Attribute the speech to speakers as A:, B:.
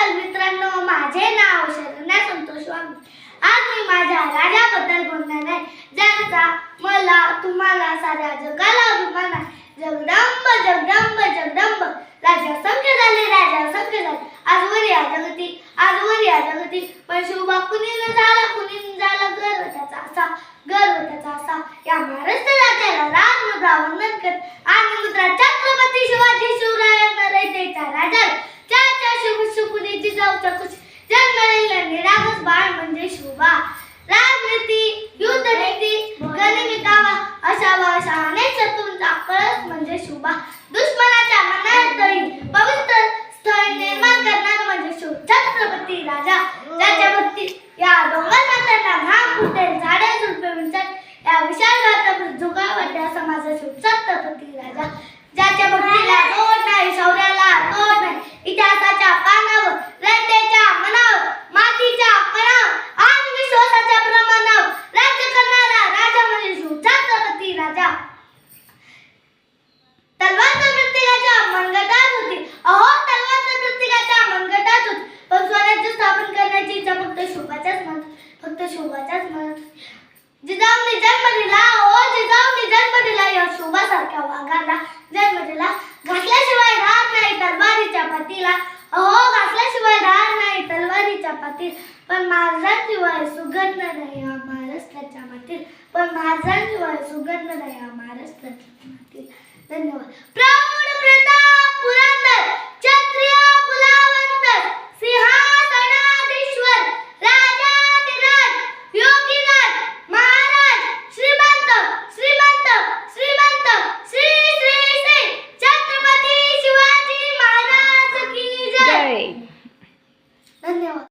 A: नमस्कार मित्रांनो, माझे नाव शरण्या संतोष वाघ। आज मी माझ्या राजाबद्दल बोलणार आहे, ज्याचा मला तुम्हाला साऱ्या जगाला अभिमान आहे। जगदंब जगदंब जगदंब, राजा संख्य झाले, राजा संख्य झाले, आजवर या जगती पण शिवबा कुणी न झाला गर्व त्याचा असा या महाराष्ट्र राज्याला राजमुद्रा वंदन कर आणि मुद्रा छत्रपती शिवाजी शिवरायांना रयतेच्या राजाला ज्याच्या शिवसुकुनीची जाऊच्या खुशी जन्मलेला निरागस बाळ म्हणजे शिवबा। राजनीती, युद्धनीती, गणिमिकावा अशा अनेक शत्रूंचा कळस म्हणजे शिवबा। दुश्मनाच्या मनातही पवित्र स्थळ निर्माण करणारा म्हणजे शिव छत्रपती राजा, ज्याच्या भक्ती या डोंगर मातांना घाम फुटेल, झाडे झुडपे विंचत या विशाल भारतावर झुकावट्या समाजा शिव छत्रपती राजा, ज्याच्या भक्तीला तोड नाही, शौर्याला तोड नाही, इतिहासाच्या पानावर, रयतेच्या मनावर, मातीच्या कणावर आणि विश्वासाच्या प्रमाणावर राज्य करणारा राजा म्हणजे शिव छत्रपती राजा। तलवार तर प्रत्येकाच्या मनगटात होती, अहो तलवार तर प्रत्येकाच्या मनगटात होती, पण स्वराज्य स्थापन करण्याची इच्छा फक्त शिवबाच्याच मनात। जिजाऊंनी जन्म दिला, जिजाऊंनी जन्म दिला, या शिवबासारख्या वाघाला जन्म दिला। घासल्याशिवाय राहत नाही तलवारीच्या पाठीला, अहो घासल्याशिवाय राहत नाही तलवारीच्या पाठीला, पण महाराजांशिवाय सुगंध नाही या महाराष्ट्राच्या मातीत, धन्यवाद। प्रौढ प्रताप पुरंदर क्षत्रिय कुलावंत सिंहासनाधीश्वर राजाधिराज योगीनाथ महाराज श्रीमंत श्री छत्रपती शिवाजी महाराज की जय। धन्यवाद।